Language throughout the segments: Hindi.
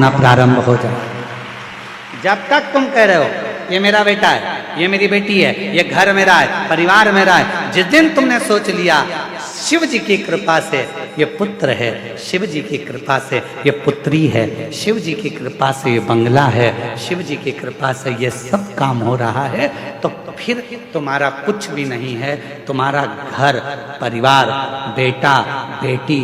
होना प्रारंभ हो जाए। जब तक तुम कह रहे हो ये मेरा बेटा है, ये मेरी बेटी है, ये घर मेरा है, परिवार मेरा है, जिस दिन तुमने सोच लिया शिव जी की कृपा से ये पुत्र है, शिव जी की कृपा से ये पुत्री है, शिव जी की कृपा से ये बंगला है, शिव जी की कृपा से ये सब काम हो रहा है, तो फिर तुम्हारा कुछ भी नहीं है। तुम्हारा घर परिवार, बेटा बेटी,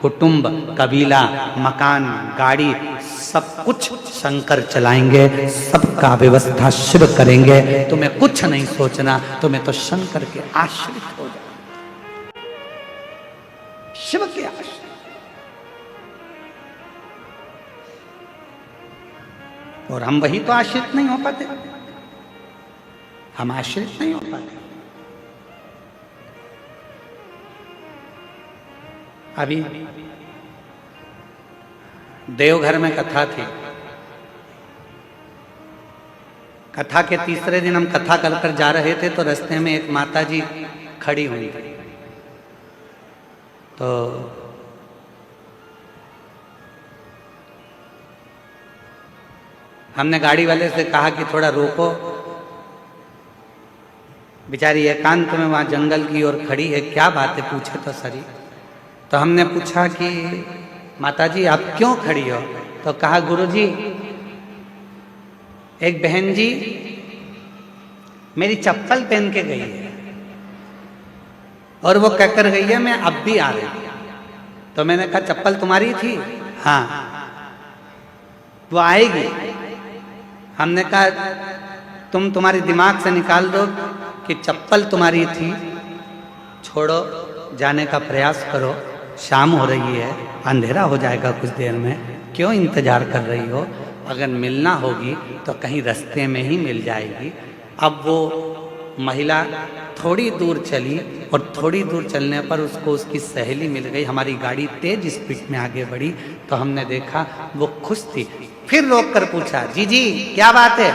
कुटुंब, कबीला, मकान, गाड़ी, सब कुछ शंकर चलाएंगे, सबका व्यवस्था शिव करेंगे। तुम्हें कुछ नहीं सोचना, तुम्हें तो शंकर के आश्रित हो जाना, शिव के आश्रित। और हम वही तो आश्रित नहीं हो पाते, हम आश्रित नहीं हो पाते। अभी देवघर में कथा थी। कथा के तीसरे दिन हम कथा कर कर जा रहे थे, तो रास्ते में एक माता जी खड़ी हुई। तो हमने गाड़ी वाले से कहा कि थोड़ा रोको, बेचारी एकांत में वहां जंगल की ओर खड़ी है, क्या बात है पूछे तो सरी। तो हमने पूछा कि माताजी आप क्यों खड़ी हो? तो कहा गुरुजी, एक बहन जी मेरी चप्पल पहन के गई है और वो कहकर गई है मैं अब भी आ रही हूं। तो मैंने कहा चप्पल तुम्हारी थी? हाँ। वो आएगी? हमने कहा तुम तुम्हारे दिमाग से निकाल दो कि चप्पल तुम्हारी थी, छोड़ो, जाने का प्रयास करो, शाम हो रही है, अंधेरा हो जाएगा कुछ देर में, क्यों इंतजार कर रही हो? अगर मिलना होगी तो कहीं रास्ते में ही मिल जाएगी। अब वो महिला थोड़ी दूर चली और थोड़ी दूर चलने पर उसको उसकी सहेली मिल गई। हमारी गाड़ी तेज स्पीड में आगे बढ़ी तो हमने देखा वो खुश थी। फिर रोक कर पूछा जी जी क्या बात है?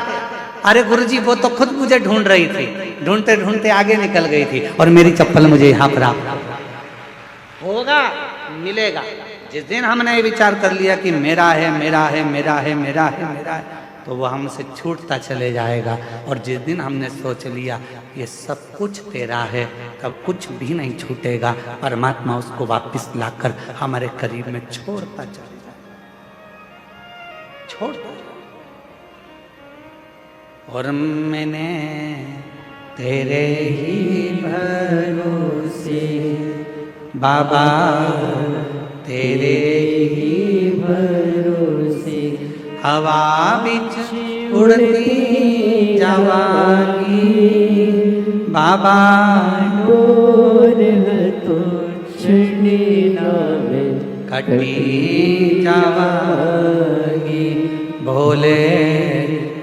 अरे गुरुजी वो तो खुद मुझे ढूंढ रही थी, ढूंढते ढूंढते आगे निकल गई थी और मेरी चप्पल मुझे यहाँ प्राप्त होगा, मिलेगा। जिस दिन हमने ये विचार कर लिया कि मेरा है मेरा है मेरा है मेरा है मेरा है, तो वो हमसे छूटता चले जाएगा। और जिस दिन हमने सोच लिया ये सब कुछ तेरा है, तब कुछ भी नहीं छूटेगा। परमात्मा उसको वापस लाकर हमारे करीब में छोड़ता चले जाएगा, छोड़ता। और मैंने तेरे ही भरोसे बाबा, तेरे ही भरोसे हवा बिच उड़ती जावागी बाबा, डोर तो छड़ना में कटी जावागी। भोले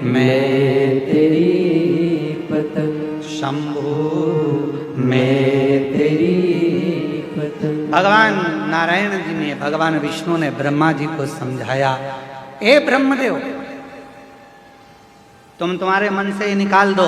मैं तेरी पतंग, शंभू मैं तेरी पतंग। भगवान नारायण जी ने, भगवान विष्णु ने ब्रह्मा जी को समझाया, ए ब्रह्मदेव तुम तुम्हारे मन से ये निकाल दो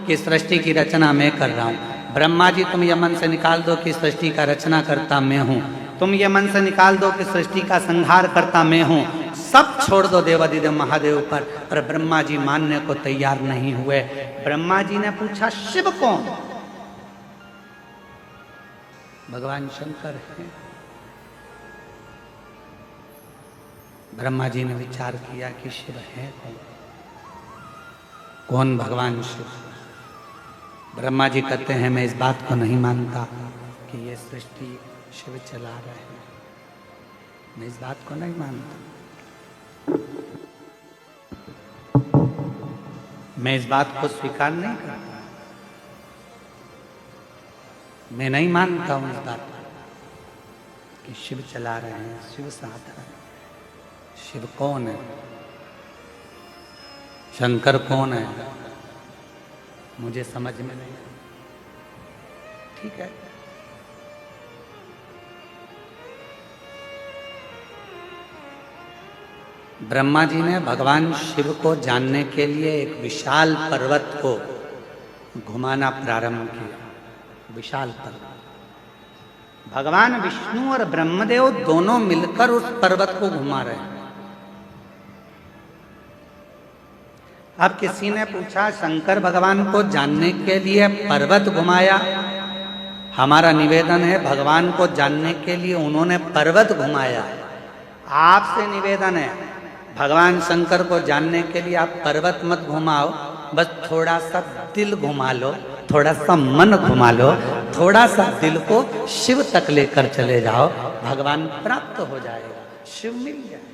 कि सृष्टि की रचना मैं कर रहा हूं। ब्रह्मा जी तुम ये मन से निकाल दो कि सृष्टि का रचना करता मैं हूं। तुम ये मन से निकाल दो कि सृष्टि का संहार करता मैं हूं। सब छोड़ दो देवादिदेव महादेव पर ब्रह्मा जी मानने को तैयार नहीं हुए। ब्रह्मा जी ने पूछा शिव कौन? भगवान शंकर है। ब्रह्मा जी ने विचार किया कि शिव है कौन? कौन भगवान शिव? ब्रह्मा जी कहते हैं मैं इस बात को नहीं मानता कि ये सृष्टि शिव चला रहे हैं, मैं इस बात को नहीं मानता, मैं इस बात को स्वीकार नहीं करता, मैं नहीं मानता हूं इस बात को कि शिव चला रहे हैं, शिव साथ है। शिव कौन है? शंकर कौन है? मुझे समझ में नहीं। ठीक है, ब्रह्मा जी ने भगवान शिव को जानने के लिए एक विशाल पर्वत को घुमाना प्रारंभ किया। विशाल पर्वत, भगवान विष्णु और ब्रह्मदेव दोनों मिलकर उस पर्वत को घुमा रहे हैं। अब किसी ने पूछा शंकर भगवान को जानने के लिए पर्वत घुमाया। हमारा निवेदन है भगवान को जानने के लिए उन्होंने पर्वत घुमाया। आपसे निवेदन है भगवान शंकर को जानने के लिए आप पर्वत मत घुमाओ, बस थोड़ा सा दिल घुमा लो, थोड़ा सा मन घुमा लो, थोड़ा सा दिल को शिव तक लेकर चले जाओ, भगवान प्राप्त हो जाएगा, शिव मिल जाएगा।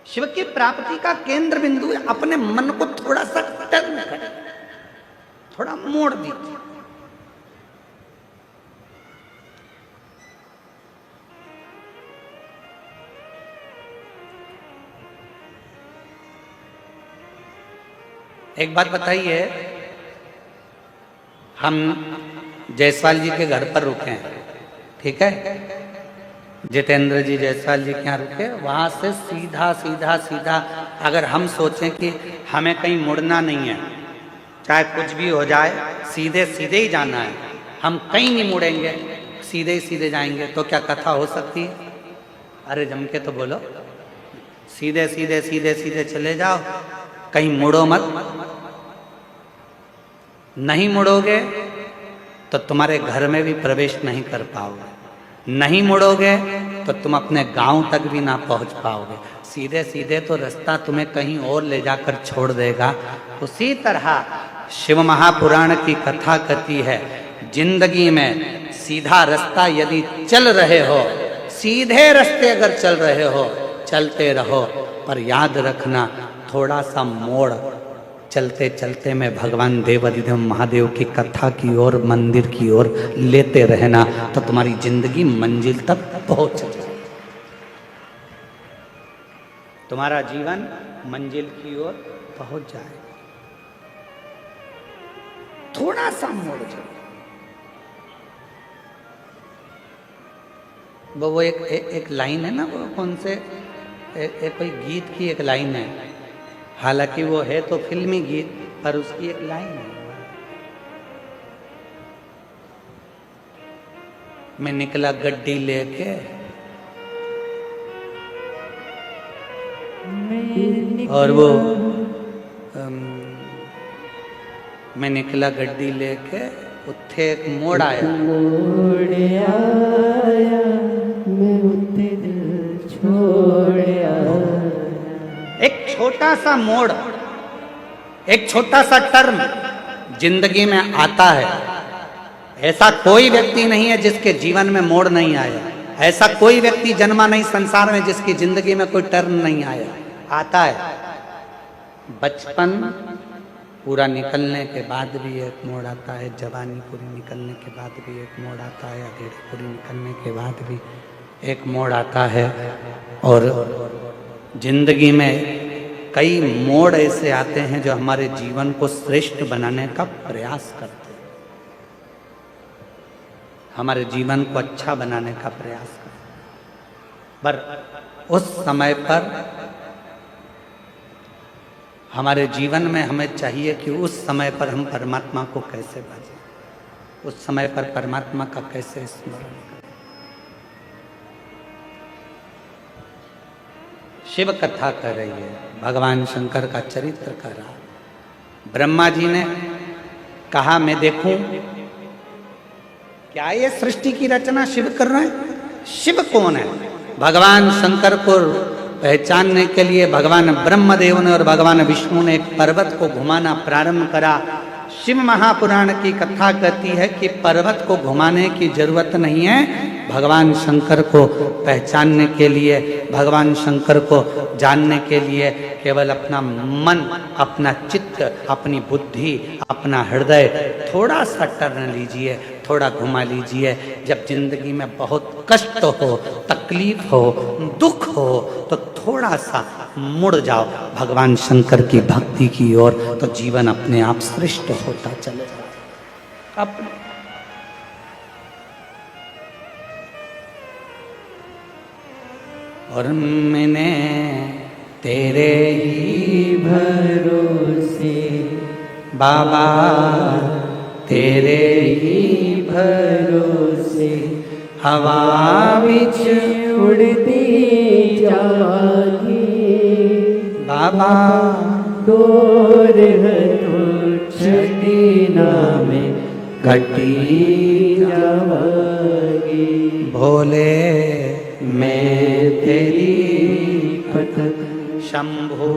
शिव की प्राप्ति का केंद्र बिंदु है अपने मन को थोड़ा सा टर्न करें, थोड़ा मोड़ दीजिए। एक बात बताइए, हम जायसवाल जी के घर पर रुके हैं, ठीक है, जितेंद्र जी जायसवाल जी के यहाँ रुके, वहां से सीधा सीधा सीधा अगर हम सोचें कि हमें कहीं मुड़ना नहीं है, चाहे कुछ भी हो जाए, सीधे सीधे ही जाना है, हम कहीं नहीं मुड़ेंगे, सीधे ही सीधे जाएंगे, तो क्या कथा हो सकती है? अरे जम के तो बोलो, सीधे सीधे सीधे सीधे चले जाओ, कहीं मुड़ो मत। नहीं मुड़ोगे तो तुम्हारे घर में भी प्रवेश नहीं कर पाओगे, नहीं मुड़ोगे तो तुम अपने गांव तक भी ना पहुंच पाओगे। सीधे सीधे तो रास्ता तुम्हें कहीं और ले जाकर छोड़ देगा। उसी तरह शिव महापुराण की कथा कहती है, जिंदगी में सीधा रास्ता यदि चल रहे हो, सीधे रास्ते अगर चल रहे हो, चलते रहो, पर याद रखना थोड़ा सा मोड़ चलते चलते में भगवान देवाधिदेव महादेव की कथा की ओर, मंदिर की ओर लेते रहना, तो तुम्हारी जिंदगी मंजिल तक पहुंच जाए, तुम्हारा जीवन मंजिल की ओर पहुंच जाए। थोड़ा सा मोड़ जाए। वो एक लाइन है ना, वो कौन से एक कोई गीत की एक लाइन है, हालांकि वो है तो फिल्मी गीत, पर उसकी एक लाइन है, मैं निकला गड्डी लेके, और वो मैं निकला गड्डी लेके, उत्थे एक मोड़ आया, मैं उत्थे दिल छोड़ आया। एक छोटा सा मोड़, एक छोटा सा टर्न जिंदगी में आता है। ऐसा कोई व्यक्ति नहीं है जिसके जीवन में मोड़ नहीं आया, ऐसा कोई व्यक्ति जन्मा नहीं संसार में जिसकी जिंदगी में कोई टर्न नहीं आया। आता है, बचपन पूरा निकलने के बाद भी एक मोड़ आता है, जवानी पूरी निकलने के बाद भी एक मोड़ आता है, अधेड़ी पूरी निकलने के बाद भी एक मोड़ आता है, और जिंदगी में कई मोड़ ऐसे आते हैं जो हमारे जीवन को श्रेष्ठ बनाने का प्रयास करते हैं, हमारे जीवन को अच्छा बनाने का प्रयास करते हैं। पर उस समय पर हमारे जीवन में हमें चाहिए कि उस समय पर हम परमात्मा को कैसे भजें, उस समय पर परमात्मा का कैसे स्मरण करें। शिव कथा कर रही है, भगवान शंकर का चरित्र कर रहा। ब्रह्मा जी ने कहा मैं देखूं क्या ये सृष्टि की रचना शिव कर रहे हैं। शिव कौन है? भगवान शंकर को पहचानने के लिए भगवान ब्रह्मदेव ने और भगवान विष्णु ने एक पर्वत को घुमाना प्रारंभ करा। शिव महापुराण की कथा कहती है कि पर्वत को घुमाने की जरूरत नहीं है, भगवान शंकर को पहचानने के लिए, भगवान शंकर को जानने के लिए केवल अपना मन, अपना चित्त, अपनी बुद्धि, अपना हृदय थोड़ा सा टर्न लीजिए, थोड़ा घुमा लीजिए। जब जिंदगी में बहुत कष्ट हो, तकलीफ हो, दुख हो, तो थोड़ा सा मुड़ जाओ भगवान शंकर की भक्ति की ओर, तो जीवन अपने आप श्रेष्ठ होता चले जाए। अपने और मैंने तेरे ही भरोसे बाबा, तेरे ही भरोसे हवा बिच उड़ती जागी बाबा दूर तुझी नामे घटी जावगी। भोले मैं तेरी पत शंभु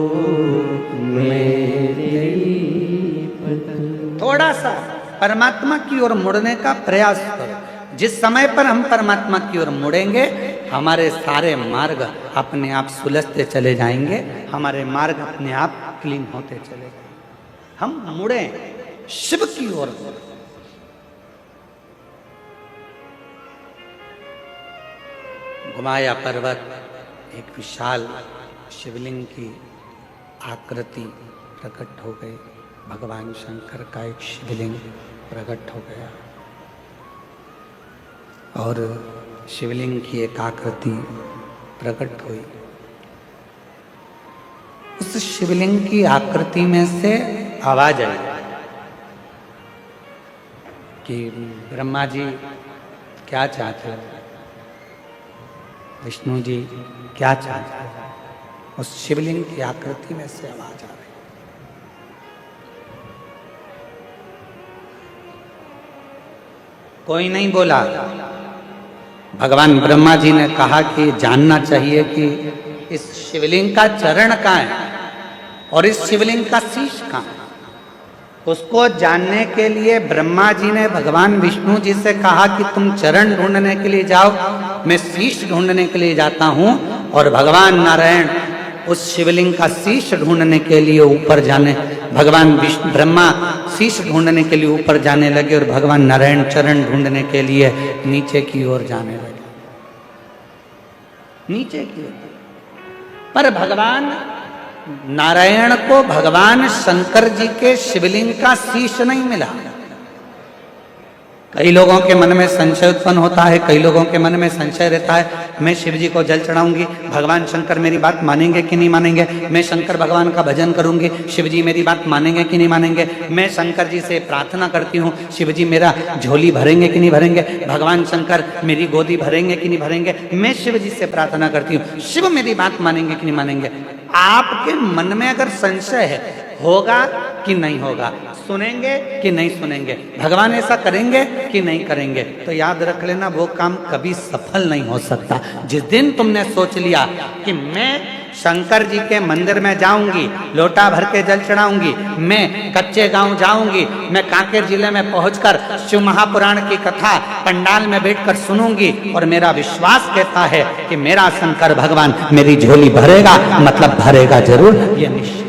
मैं तेरी पत। थोड़ा सा परमात्मा की ओर मुड़ने का प्रयास करो। जिस समय पर हम परमात्मा की ओर मुड़ेंगे हमारे सारे मार्ग अपने आप सुलझते चले जाएंगे, हमारे मार्ग अपने आप क्लीन होते चले जाएंगे। हम मुड़े शिव की ओर। घुमाया पर्वत एक विशाल शिवलिंग की आकृति प्रकट हो गई। भगवान शंकर का एक शिवलिंग प्रकट हो गया और शिवलिंग की एक आकृति प्रकट हुई। उस शिवलिंग की आकृति में से आवाज आई कि ब्रह्मा जी क्या चाहते हो, विष्णु जी क्या चाहते हो। उस शिवलिंग की आकृति में से आवाज आ रही। कोई नहीं बोला। भगवान ब्रह्मा जी ने कहा कि जानना चाहिए कि इस शिवलिंग का चरण कहाँ है और इस शिवलिंग का शीश कहाँ है। उसको जानने के लिए ब्रह्मा जी ने भगवान विष्णु जी से कहा कि तुम चरण ढूंढने के लिए जाओ, मैं शीश ढूंढने के लिए जाता हूं। और भगवान नारायण उस शिवलिंग का शीश ढूंढने के लिए ऊपर जाने, भगवान विष्णु ब्रह्मा शीश ढूंढने के लिए ऊपर जाने लगे और भगवान नारायण चरण ढूंढने के लिए नीचे की ओर जाने लगे, नीचे की ओर। पर भगवान नारायण को भगवान शंकर जी के शिवलिंग का शीश नहीं मिला। कई लोगों के मन में संशय उत्पन्न होता है, कई लोगों के मन में संशय रहता है, मैं शिव जी को जल चढ़ाऊंगी, भगवान शंकर मेरी बात मानेंगे कि नहीं मानेंगे। मैं शंकर भगवान का भजन करूंगी, शिव जी मेरी बात मानेंगे कि नहीं मानेंगे। मैं शंकर जी से प्रार्थना करती हूँ, शिव जी मेरा झोली भरेंगे कि नहीं भरेंगे। भगवान शंकर मेरी गोदी भरेंगे कि नहीं भरेंगे। मैं शिव जी से प्रार्थना करती हूँ, शिव मेरी बात मानेंगे कि नहीं मानेंगे। आपके मन में अगर संशय है, होगा कि नहीं होगा, सुनेंगे कि नहीं सुनेंगे, भगवान ऐसा करेंगे कि नहीं करेंगे, तो याद रख लेना वो काम कभी सफल नहीं हो सकता। जिस दिन तुमने सोच लिया कि मैं शंकर जी के मंदिर में जाऊंगी, लोटा भर के जल चढ़ाऊंगी, मैं कच्चे गांव जाऊंगी, मैं कांकेर जिले में पहुंचकर शिव महापुराण की कथा पंडाल में बैठकर सुनूंगी और मेरा विश्वास कहता है कि मेरा शंकर भगवान मेरी झोली भरेगा, मतलब भरेगा जरूर, ये निश्चित,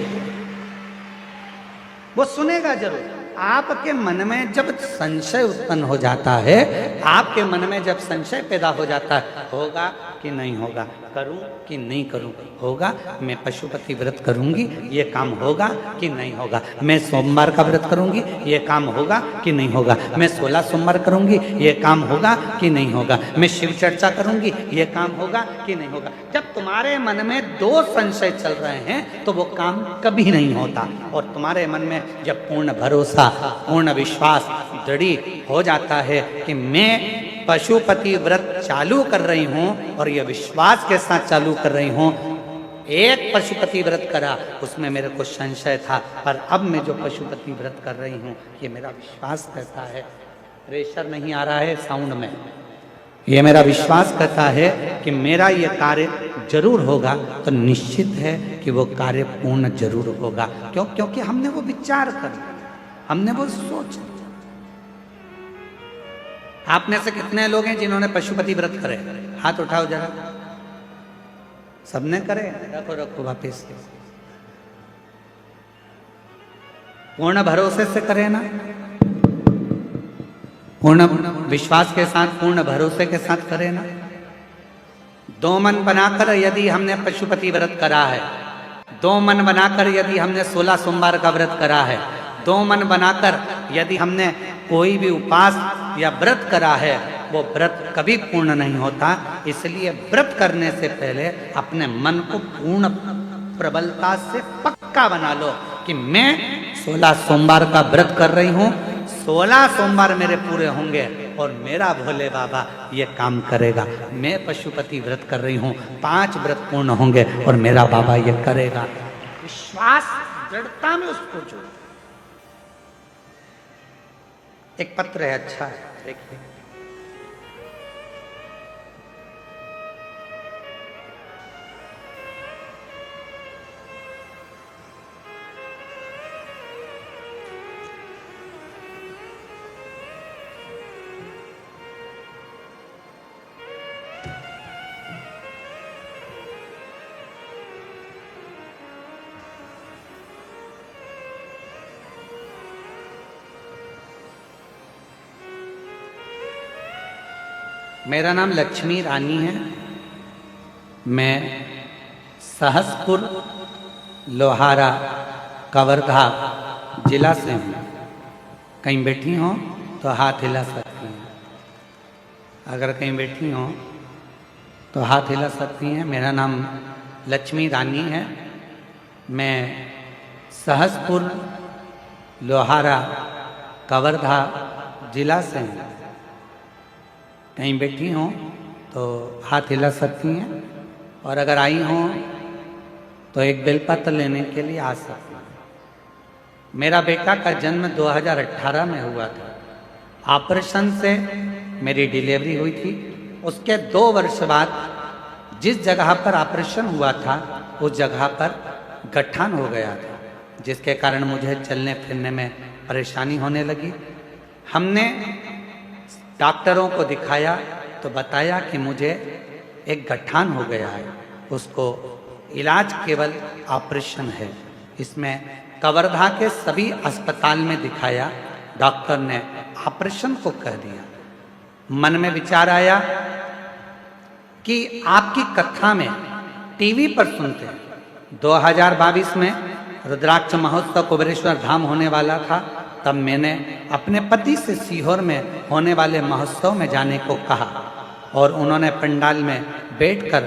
वो सुनेगा जरूर। आपके मन में जब संशय उत्पन्न हो जाता है, आपके मन में जब संशय पैदा हो जाता है, होगा कि नहीं होगा, करूं कि नहीं करूं, होगा मैं पशुपति व्रत करूंगी, ये काम होगा कि नहीं होगा, मैं सोमवार का व्रत करूंगी, ये काम होगा कि नहीं होगा, मैं 16 सोमवार करूंगी, ये काम होगा कि नहीं होगा, मैं शिव चर्चा करूंगी, ये काम होगा कि नहीं होगा। जब तुम्हारे मन में 2 संशय चल रहे हैं तो वो काम कभी नहीं होता। और तुम्हारे मन में जब पूर्ण भरोसा, पूर्ण विश्वास दृढ़ हो जाता है कि मैं पशुपति व्रत चालू कर रही हूँ और यह विश्वास के साथ चालू कर रही हूँ, एक पशुपति व्रत करा उसमें मेरे को संशय था, पर अब मैं जो पशुपति व्रत कर रही हूँ ये मेरा विश्वास कहता है, प्रेशर नहीं आ रहा है साउंड में, ये मेरा विश्वास कहता है कि मेरा ये कार्य जरूर होगा, तो निश्चित है कि वो कार्य पूर्ण जरूर होगा। क्यों? क्योंकि हमने वो विचार कर, हमने वो सोच। आप में से कितने लोग हैं जिन्होंने पशुपति व्रत करे? हाथ उठाओ जरा। सबने करे? रखो रखो वापिस। पूर्ण भरोसे से करे ना, पूर्ण विश्वास के साथ, पूर्ण भरोसे के साथ करे ना। 2 मन बनाकर यदि हमने पशुपति व्रत करा है, 2 मन बनाकर यदि हमने 16 सोमवार का व्रत करा है, 2 मन बनाकर यदि हमने कोई भी उपास या व्रत करा है, वो व्रत कभी पूर्ण नहीं होता। इसलिए व्रत करने से पहले अपने मन को पूर्ण प्रबलता से पक्का बना लो कि मैं 16 सोमवार का व्रत कर रही हूँ, 16 सोमवार मेरे पूरे होंगे और मेरा भोले बाबा ये काम करेगा। मैं पशुपति व्रत कर रही हूँ, 5 व्रत पूर्ण होंगे और मेरा बाबा ये करेगा। विश्वास दृढ़ता में उसको जोड़ो। एक पत्र है, अच्छा है, देखिए। मेरा नाम लक्ष्मी रानी है। मैं सहसपुर लोहारा कवर्धा जिला से हूँ। कहीं बैठी हो तो हाथ हिला सकती हैं, अगर कहीं बैठी हो तो हाथ हिला सकती हैं। मेरा नाम लक्ष्मी रानी है। मैं सहसपुर लोहारा कवर्धा जिला से हूँ। कहीं बैठी हों तो हाथ हिला सकती हैं, और अगर आई हों तो एक बेलपत्र लेने के लिए आ सकती हैं। मेरा बेटा का जन्म 2018 में हुआ था। ऑपरेशन से मेरी डिलीवरी हुई थी। उसके 2 वर्ष बाद जिस जगह पर ऑपरेशन हुआ था उस जगह पर गठान हो गया था, जिसके कारण मुझे चलने फिरने में परेशानी होने लगी। हमने डॉक्टरों को दिखाया तो बताया कि मुझे एक गठान हो गया है, उसको इलाज केवल ऑपरेशन है। इसमें कवर्धा के सभी अस्पताल में दिखाया, डॉक्टर ने ऑपरेशन को कह दिया। मन में विचार आया कि आपकी कथा में टीवी पर सुनते हैं। 2022 में रुद्राक्ष महोत्सव कुबेरेश्वर धाम होने वाला था। तब मैंने अपने पति से सीहोर में होने वाले महोत्सव में जाने को कहा, और उन्होंने पंडाल में बैठकर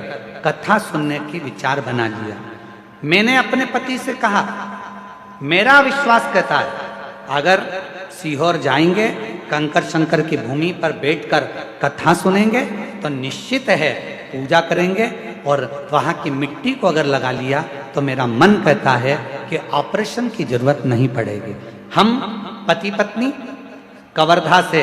कथा सुनने की विचार बना लिया। मैंने अपने पति से कहा, मेरा विश्वास कहता है अगर सीहोर जाएंगे, कंकर शंकर की भूमि पर बैठकर कथा सुनेंगे तो निश्चित है पूजा करेंगे, और वहाँ की मिट्टी को अगर लगा लिया तो मेरा मन कहता है कि ऑपरेशन की जरूरत नहीं पड़ेगी। हम पति पत्नी कवर्धा से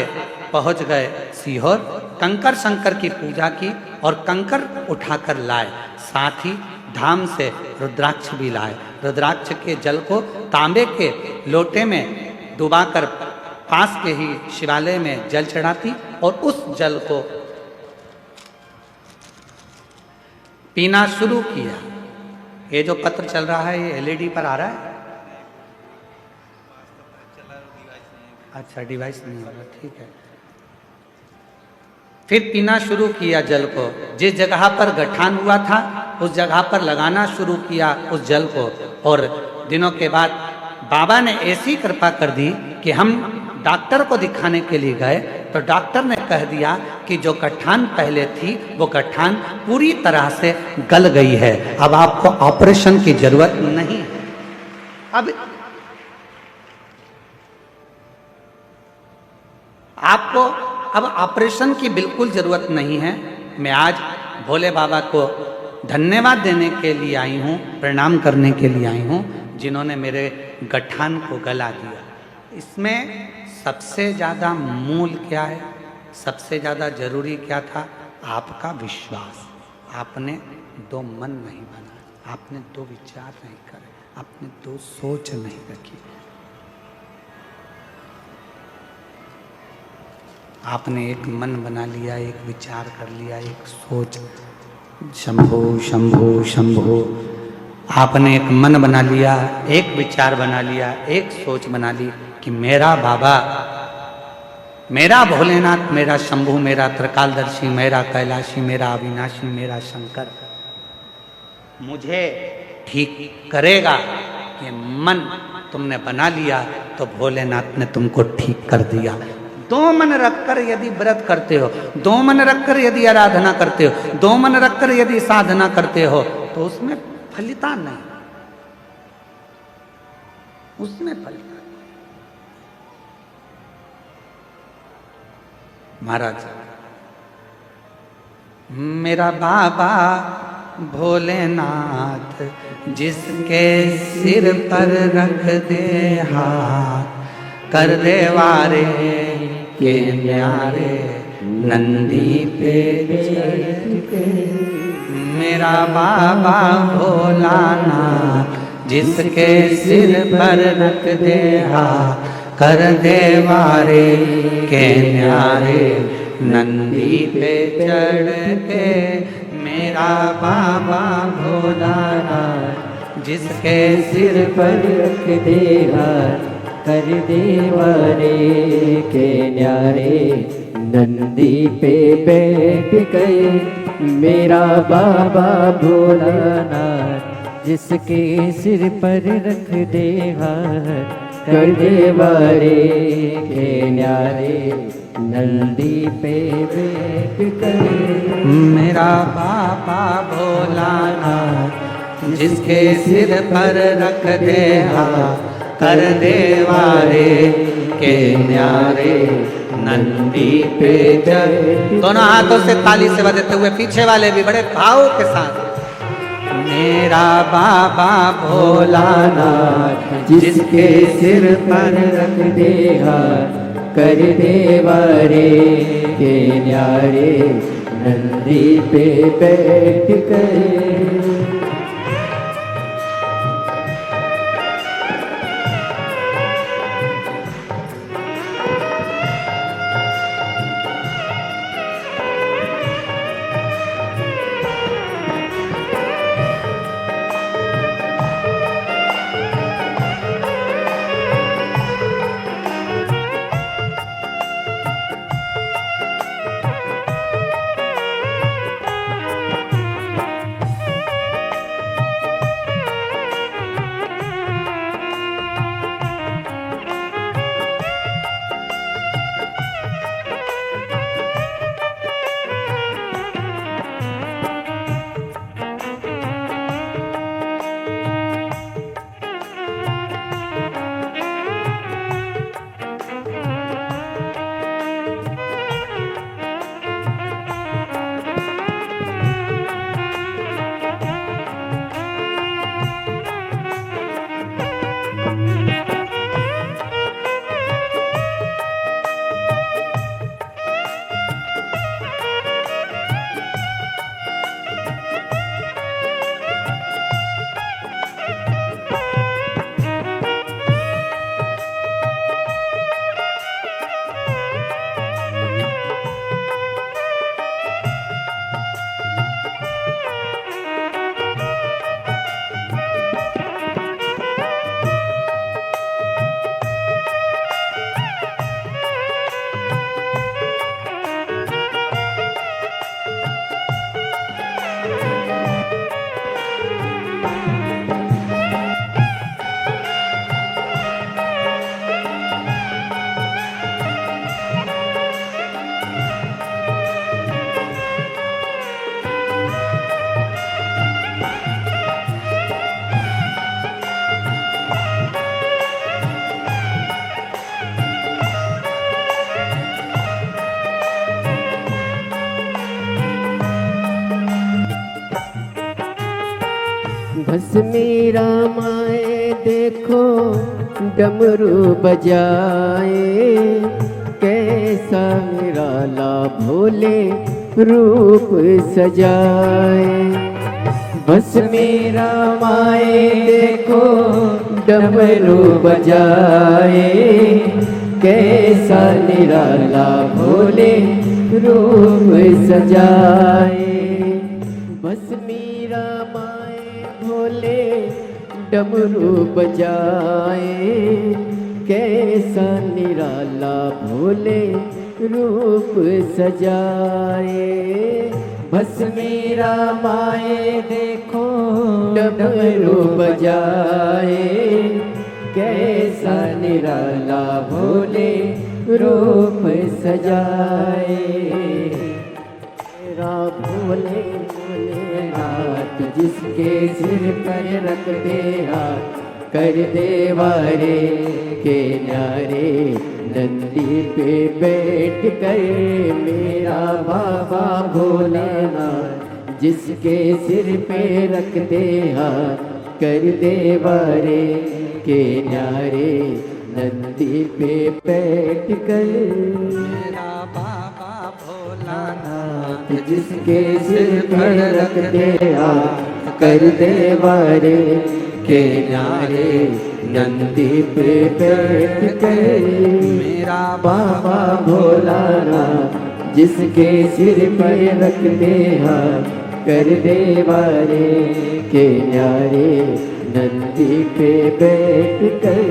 पहुंच गए सीहोर, कंकर शंकर की पूजा की और कंकर उठाकर लाए। साथ ही धाम से रुद्राक्ष भी लाए। रुद्राक्ष के जल को तांबे के लोटे में डुबाकर पास के ही शिवालय में जल चढ़ाती और उस जल को पीना शुरू किया। ये जो पत्र चल रहा है ये एलईडी पर आ रहा है। अच्छा, डिवाइस नहीं होगा, ठीक है। फिर पीना शुरू किया जल को। जिस जगह पर गठान हुआ था उस जगह पर लगाना शुरू किया उस जल को, और दिनों के बाद बाबा ने ऐसी कृपा कर दी कि हम डॉक्टर को दिखाने के लिए गए तो डॉक्टर ने कह दिया कि जो गठान पहले थी वो गठान पूरी तरह से गल गई है, अब आपको ऑपरेशन की जरूरत नहीं। अब आपको अब ऑपरेशन की बिल्कुल जरूरत नहीं है। मैं आज भोले बाबा को धन्यवाद देने के लिए आई हूँ, प्रणाम करने के लिए आई हूँ, जिन्होंने मेरे गठान को गला दिया। इसमें सबसे ज़्यादा मूल क्या है, सबसे ज़्यादा जरूरी क्या था? आपका विश्वास। आपने 2 मन नहीं बनाए, आपने 2 विचार नहीं करे, आपने 2 सोच नहीं रखी। आपने एक मन बना लिया, एक विचार कर लिया, एक सोच, शंभो शंभो शंभो। आपने एक मन बना लिया, एक विचार बना लिया, एक सोच बना ली कि मेरा बाबा, मेरा भोलेनाथ, मेरा शंभू, मेरा त्रिकालदर्शी, मेरा कैलाशी, मेरा अविनाशी, मेरा शंकर मुझे ठीक करेगा। ये मन तुमने बना लिया तो भोलेनाथ ने तुमको ठीक कर दिया। 2 मन रखकर यदि व्रत करते हो, 2 मन रखकर यदि आराधना करते हो, 2 मन रखकर यदि साधना करते हो तो उसमें फलिता नहीं, उसमें फलिता। महाराज, मेरा बाबा भोलेनाथ जिसके सिर पर रख दे हाथ, कर दे वारे के न्यारे नंदी पे चढ़ के। मेरा बाबा भोलानाथ जिसके सिर पर रख दे हाथ, कर दे वारे के न्यारे नंदी पे चढ़ के। मेरा बाबा भोलानाथ जिसके सिर पर रख दे हाथ, कर दे वारे के न्यारे नंदी पे बैठ गए। मेरा बाबा भोलानाथ जिसके सिर पर रख दे हाथ, कर दे वारे के न्यारे नंदी पे बैठ गए। मेरा बाबा भोलानाथ जिसके सिर पर रख दे हाथ, कर दे वारे के न्यारे नंदी पे चढ़। दोनों हाथों से ताली से बजाते हुए पीछे वाले भी बड़े भाव के साथ। मेरा बाबा भोलानाथ जिसके सिर पर रख दे हाथ, कर दे वारे के न्यारे नंदी पे बैठ गए। भस्मी रामाए देखो डमरू बजाए, कैसा निराला भोले रूप सजाए। भस्मी रामाए देखो डमरू बजाए, कैसा निराला भोले रूप सजाए। भस्मी रामाए भोले डमरू बजाए, कैसा निराला भोले रूप सजाए। भस्मी रामाए देखो डमरू बजाए, कैसा निराला भोले रूप सजाए। मेरा भोले भोलेनाथ जिसके सिर पर रख दे हाथ, कर दे वारे के न्यारे नंदी पे बैठ कर। मेरा बाबा भोलेनाथ जिसके सिर पे रखते हाथ कर दे वारे के न्यारे नंदी पे बैठ कर मेरा बाबा भोलानाथ जिसके सिर पे रखते हाथ कर दे वारे के न्यारे नंदी पे बैठ कर मेरा बाबा भोलानाथ जिसके सिर पर रखते हाथ कर दे वारे के न्यारे नंदी पे बैठ कर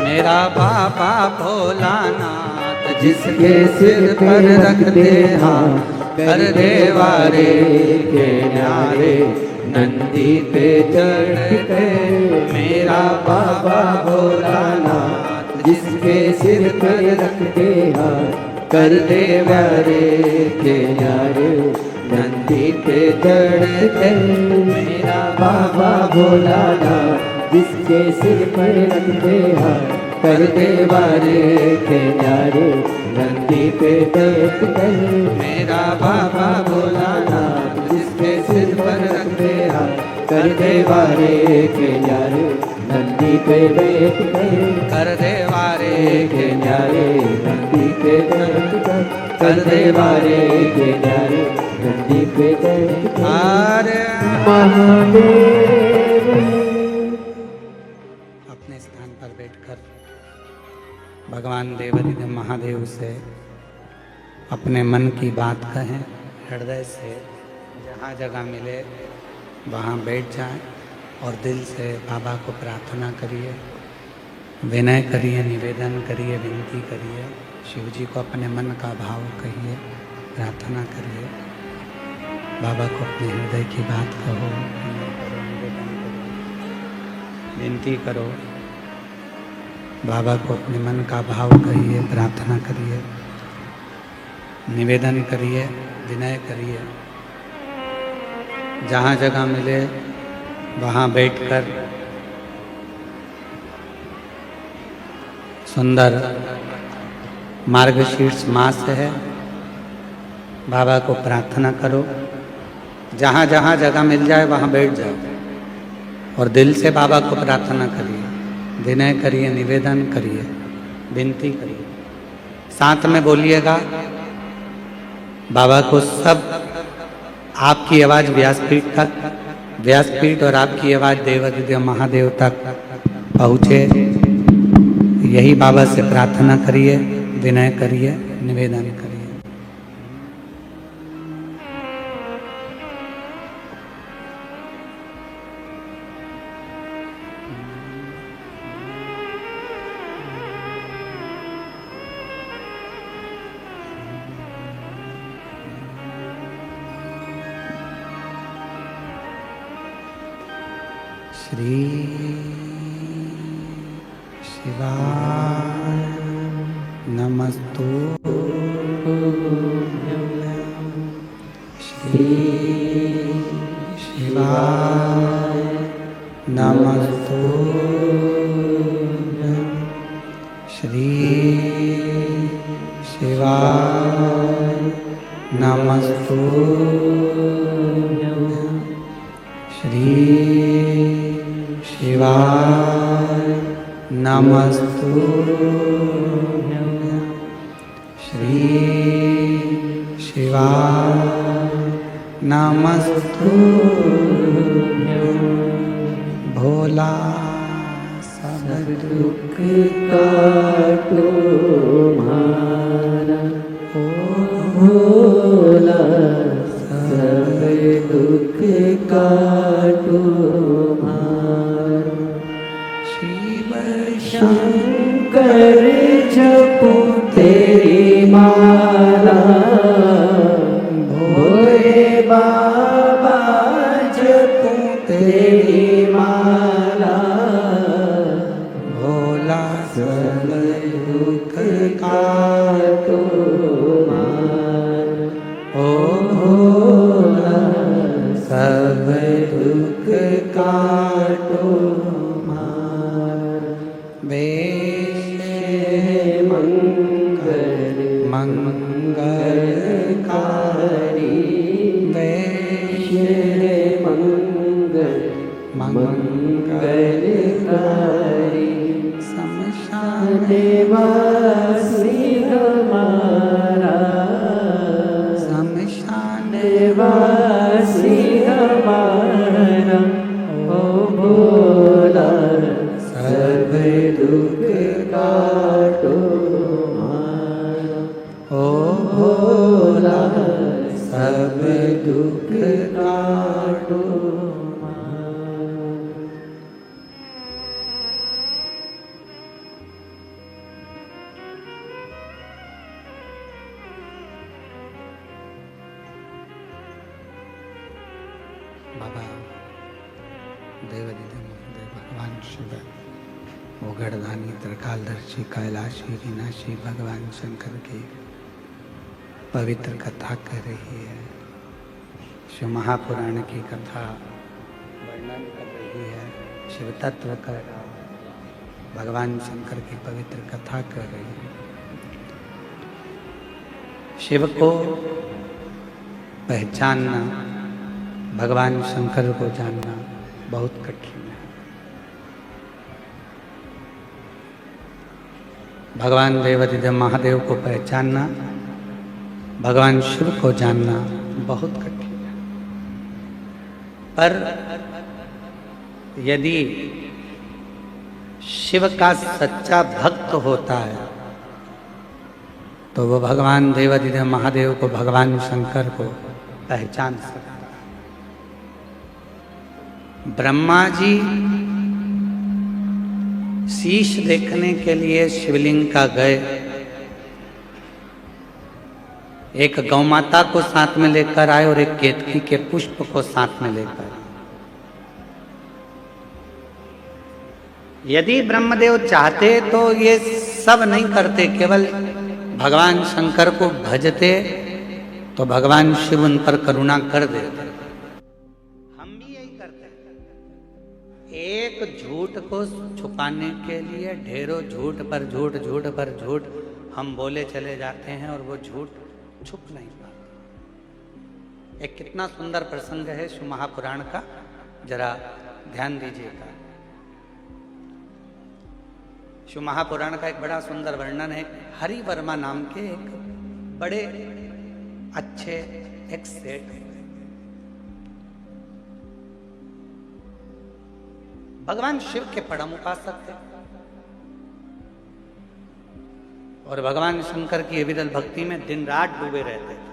मेरा बाबा भोलानाथ जिसके सिर पर रखते हाथ कर दे वारे के न्यारे नंदी पे चढ़ के मेरा बाबा भोलानाथ जिसके सिर पर रखते हाथ कर दे वारे के न्यारे नंदी पे चढ़ के मेरा बाबा भोलानाथ जिसके सिर पर रखते हाथ कर दे वारे के न्यारे नंदी पे बैठ कर मेरा बाबा भोलानाथ जिसके सिर पर रखते हाथ कर दे वारे के न्यारे नंदी पे बैठ कर दे वारे के न्यारे नंदी पे बैठ कर दे वारे के न्यारे नंदी पे बैठ अरे महादेव अपने स्थान पर बैठकर भगवान देवाधिदेव महादेव से अपने मन की बात कहें, हृदय से जहाँ जगह मिले वहाँ बैठ जाएं और दिल से बाबा को प्रार्थना करिए, विनय करिए, निवेदन करिए, विनती करिए, शिव जी को अपने मन का भाव कहिए, प्रार्थना करिए, बाबा को अपने हृदय की बात कहो, निवेदन करो, विनती करो, बाबा को अपने मन का भाव कहिए, प्रार्थना करिए, निवेदन करिए, विनय करिए, जहाँ जगह मिले वहाँ बैठकर सुंदर मार्गशीर्ष मास है, बाबा को प्रार्थना करो, जहाँ जहाँ जगह मिल जाए वहाँ बैठ जाओ, और दिल से बाबा को प्रार्थना करिए, विनय करिए, निवेदन करिए, विनती करिए। साथ में बोलिएगा बाबा को सब आपकी आवाज़ व्यासपीठ तक, व्यासपीठ और आपकी आवाज़ देवादिदेव महादेव तक पहुँचे। यही बाबा से प्रार्थना करिए, विनय करिए, निवेदन करिए। श्री शिवाय नमस्तुभ्यं। श्री शिवाय नमस्तुभ्यं। श्री शिवाय नमस्तुभ्यं। श्री शिवाय नमस्तुभ्यं। श्री शिवाय नमस्तुभ्यं। भोला सब दुख काटो मारा, ओ भोला सब दुख काटो मारा। शिव शंकर जपो तेरी माला, भोले बाबा जपो तेरी माला। भोला सब दुख काटो मारा, ओ भोला सब दुख काटो मारा। वेश मंगल मंगलकारी वेश मंगल मंगलकारी। शमशान देवासी हमारा, शमशान देवासी हमारा। ओ भोला सब दुख काटो मारा, ओ भोला सब दुख काटो मारा। बाबा देवादिदेव महादेव भगवान शिव, ओगड़दानी, त्रिकालदर्शी, कैलाशी, विनाशी भगवान शंकर की पवित्र कथा कर रही है। शिव महापुराण की कथा वर्णन कर रही है। शिव तत्व का भगवान शंकर की पवित्र कथा कर रही है। शिव को पहचानना, भगवान शंकर को जानना बहुत कठिन है। भगवान देवादिदेव महादेव को पहचानना, भगवान शिव को जानना बहुत कठिन है। पर यदि शिव का सच्चा भक्त होता है तो वो भगवान देवादिदेव महादेव को, भगवान शंकर को पहचान सकता है। ब्रह्मा जी शीश देखने के लिए शिवलिंग का गए, एक गौ माता को साथ में लेकर आए और एक केतकी के पुष्प को साथ में लेकर आए। यदि ब्रह्मदेव चाहते तो ये सब नहीं करते, केवल भगवान शंकर को भजते तो भगवान शिव उन पर करुणा कर देते। हम भी यही करते हैं। एक झूठ को छुपाने के लिए ढेरों झूठ पर झूठ, झूठ पर झूठ हम बोले चले जाते हैं और वो झूठ छुप नहीं पाते। एक कितना सुंदर प्रसंग है शिव महापुराण का, जरा ध्यान दीजिएगा। शिव महापुराण का एक बड़ा सुंदर वर्णन है। हरि वर्मा नाम के एक बड़े अच्छे एक सेठ, भगवान शिव के परम उपासक थे और भगवान शंकर की विरल भक्ति में दिन रात डूबे रहते थे।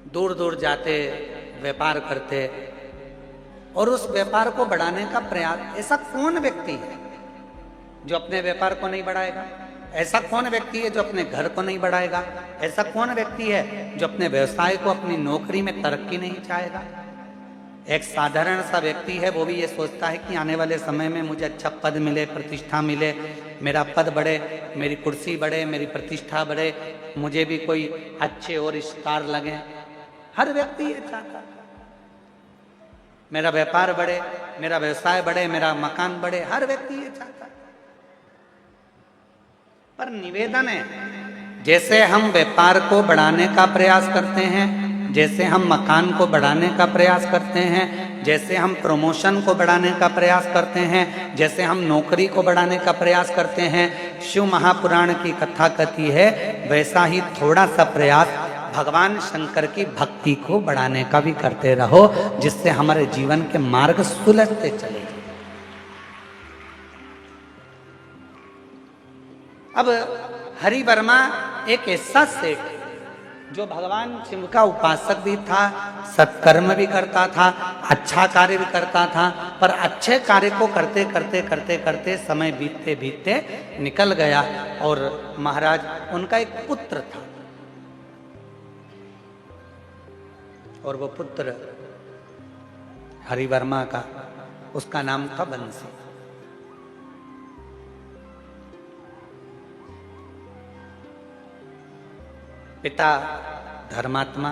दूर दूर जाते, व्यापार करते और उस व्यापार को बढ़ाने का प्रयास। ऐसा कौन व्यक्ति है जो अपने व्यापार को नहीं बढ़ाएगा? ऐसा कौन व्यक्ति है जो अपने घर को नहीं बढ़ाएगा? ऐसा कौन व्यक्ति है जो अपने व्यवसाय को, अपनी नौकरी में तरक्की नहीं चाहेगा? एक साधारण सा व्यक्ति है, वो भी ये सोचता है कि आने वाले समय में मुझे अच्छा पद मिले, प्रतिष्ठा मिले, मेरा पद बढ़े, मेरी कुर्सी बढ़े, मेरी प्रतिष्ठा बढ़े, मुझे भी कोई अच्छे और स्टार लगे। हर व्यक्ति ये चाहता है मेरा व्यापार बढ़े, मेरा व्यवसाय बढ़े, मेरा मकान बढ़े। हर व्यक्ति ये चाहता है। पर निवेदन है, जैसे हम व्यापार को बढ़ाने का प्रयास करते हैं, जैसे हम मकान को बढ़ाने का प्रयास करते हैं, जैसे हम प्रमोशन को बढ़ाने का प्रयास करते हैं, जैसे हम नौकरी को बढ़ाने का प्रयास करते हैं, शिव महापुराण की कथा कहती है वैसा ही थोड़ा सा प्रयास भगवान शंकर की भक्ति को बढ़ाने का भी करते रहो, जिससे हमारे जीवन के मार्ग सुलझते चले। अब हरि वर्मा एक ऐसा सेठ जो भगवान शिव का उपासक भी था, सत्कर्म भी करता था, अच्छा कार्य भी करता था, पर अच्छे कार्य को करते करते करते करते समय बीतते बीतते निकल गया। और महाराज, उनका एक पुत्र था और वो पुत्र हरि वर्मा का, उसका नाम था बंसी। पिता धर्मात्मा,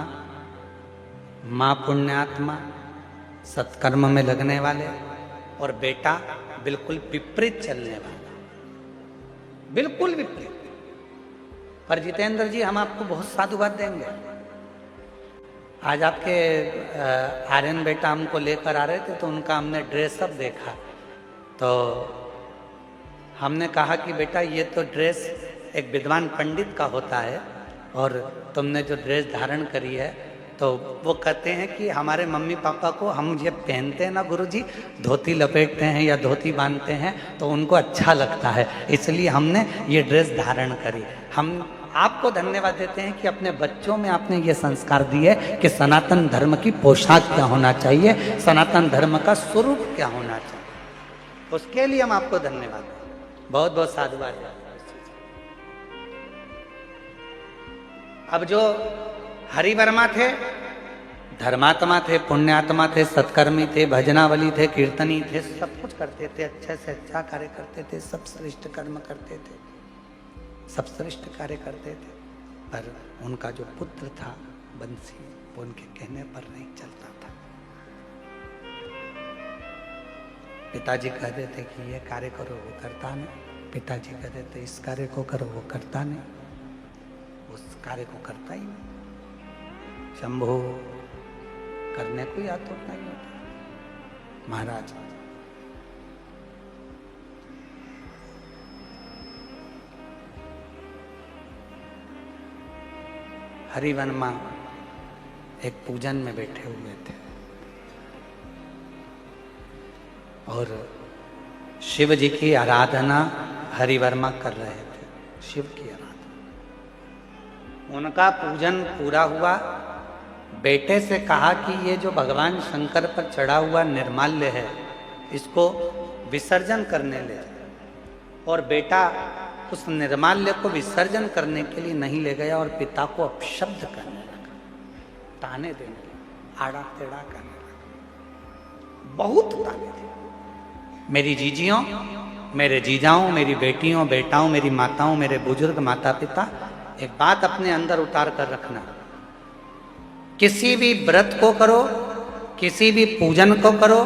माँ पुण्यात्मा, सत्कर्म में लगने वाले, और बेटा बिल्कुल विपरीत चलने वाला, बिल्कुल विपरीत। पर जितेंद्र जी, हम आपको बहुत साधुवाद देंगे। आज आपके आर्यन बेटा हमको लेकर आ रहे थे तो उनका हमने ड्रेसअप देखा, तो हमने कहा कि बेटा ये तो ड्रेस एक विद्वान पंडित का होता है और तुमने जो ड्रेस धारण करी है, तो वो कहते हैं कि हमारे मम्मी पापा को हम ये पहनते हैं ना गुरुजी, धोती लपेटते हैं या धोती बांधते हैं तो उनको अच्छा लगता है, इसलिए हमने ये ड्रेस धारण करी। हम आपको धन्यवाद देते हैं कि अपने बच्चों में आपने ये संस्कार दिए कि सनातन धर्म की पोशाक क्या होना चाहिए, सनातन धर्म का स्वरूप क्या होना चाहिए। उसके लिए हम आपको धन्यवाद दें, बहुत बहुत साधुवाद। अब जो हरि वर्मा थे, धर्मात्मा थे, पुण्यात्मा थे, सत्कर्मी थे, भजनावली थे, कीर्तनी थे, सब कुछ करते थे, अच्छे से अच्छा कार्य करते थे, सब श्रेष्ठ कर्म करते थे, सब श्रेष्ठ कार्य करते थे। पर उनका जो पुत्र था बंसी, वो उनके कहने पर नहीं चलता था। पिताजी कहते थे कि ये कार्य करो, वो करता नहीं। पिताजी कहते थे इस कार्य को करो, वो करता नहीं, उस कार्य को करता ही नहीं। शंभो करने को या तो नहीं होता। महाराज, हरि वर्मा एक पूजन में बैठे हुए थे और शिव जी की आराधना हरि वर्मा कर रहे थे, शिव की आराधना। उनका पूजन पूरा हुआ, बेटे से कहा कि ये जो भगवान शंकर पर चढ़ा हुआ निर्माल्य है, इसको विसर्जन करने ले। और बेटा उस निर्माल्य को विसर्जन करने के लिए नहीं ले गया और पिता को अपशब्द करने लगा, ताने देने लगा, आड़ा टेढ़ा करने लगा, बहुत ताने थे। मेरी जीजियों, मेरे जीजाओं, मेरी बेटियों, बेटाओं, मेरी माताओं, मेरे बुजुर्ग माता पिता, एक बात अपने अंदर उतार कर रखना, किसी भी व्रत को करो, किसी भी पूजन को करो,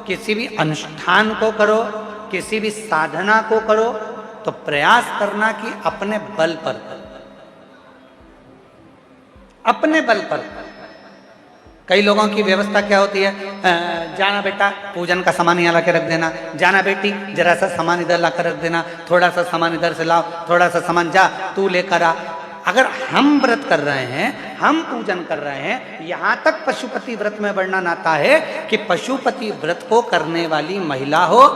किसी भी अनुष्ठान को करो, किसी भी साधना को करो, तो प्रयास करना कि अपने बल पर करो। अपने बल पर। कई लोगों की व्यवस्था क्या होती है, जाना बेटा पूजन का सामान यहाँ ला के रख देना, जाना बेटी जरा सा सामान इधर ला कर रख देना, थोड़ा सा सामान इधर से लाओ, थोड़ा सा सामान जा तू लेकर आ। अगर हम व्रत कर रहे हैं, हम पूजन कर रहे हैं, यहाँ तक पशुपति व्रत में वर्णन आता है कि पशुपति व्रत को करने वाली महिला हो,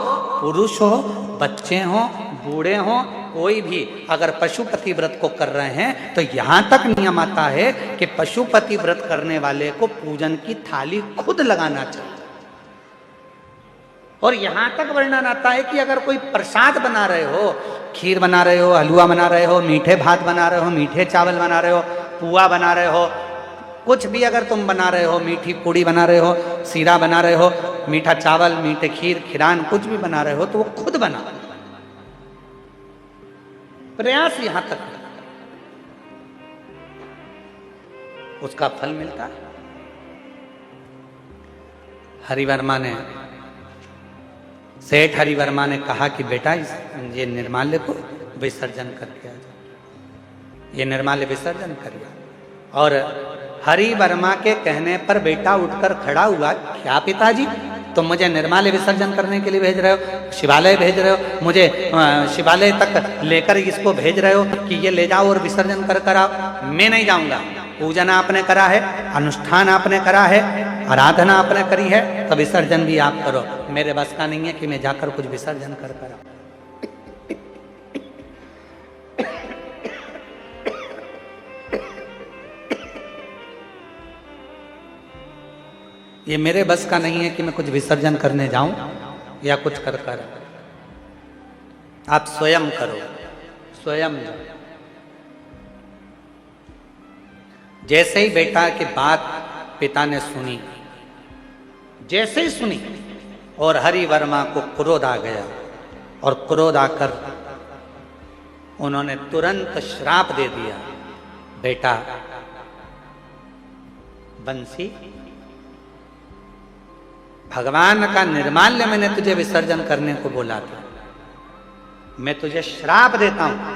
पुरुष हो, बच्चे हो, बूढ़े हो, कोई भी अगर पशुपति व्रत को कर रहे हैं तो यहां तक नियम आता है कि पशुपति व्रत करने वाले को पूजन की थाली खुद लगाना चाहिए। और यहां तक वर्णन आता है कि अगर कोई प्रसाद बना रहे हो, खीर बना रहे हो, हलवा बना रहे हो, मीठे भात बना रहे हो, मीठे चावल बना रहे हो, पुआ बना रहे हो, कुछ भी अगर तुम बना रहे हो, मीठी पूड़ी बना रहे हो, सीरा बना रहे हो, मीठा चावल, मीठे खीर, खिरान कुछ भी बना रहे हो तो वो खुद बना। प्रयास यहां तक उसका फल मिलता है। हरिवर्मा ने, सेठ हरिवर्मा ने कहा कि बेटा ये निर्माल्य को विसर्जन करके आ जाओ, ये निर्माल्य विसर्जन करिए। और हरिवर्मा के कहने पर बेटा उठकर खड़ा हुआ, क्या पिताजी तुम मुझे निर्माल्य विसर्जन करने के लिए भेज रहे हो, शिवालय भेज रहे हो, मुझे शिवालय तक लेकर इसको भेज रहे हो कि ये ले जाओ और विसर्जन कर कर आओ। मैं नहीं जाऊंगा, पूजन आपने करा है, अनुष्ठान आपने करा है, आराधना आपने करी है, तो विसर्जन भी आप करो। मेरे बस का नहीं है कि मैं जाकर कुछ विसर्जन कर कर आऊं। ये मेरे बस का नहीं है कि मैं कुछ विसर्जन करने जाऊं या कुछ कर कर। आप स्वयं करो, स्वयं जाओ। जैसे ही बेटा की बात पिता ने सुनी, जैसे ही सुनी और हरिवर्मा को क्रोध आ गया, और क्रोध आकर उन्होंने तुरंत श्राप दे दिया, बेटा बंसी भगवान का निर्माल्य मैंने तुझे विसर्जन करने को बोला था, मैं तुझे श्राप देता हूं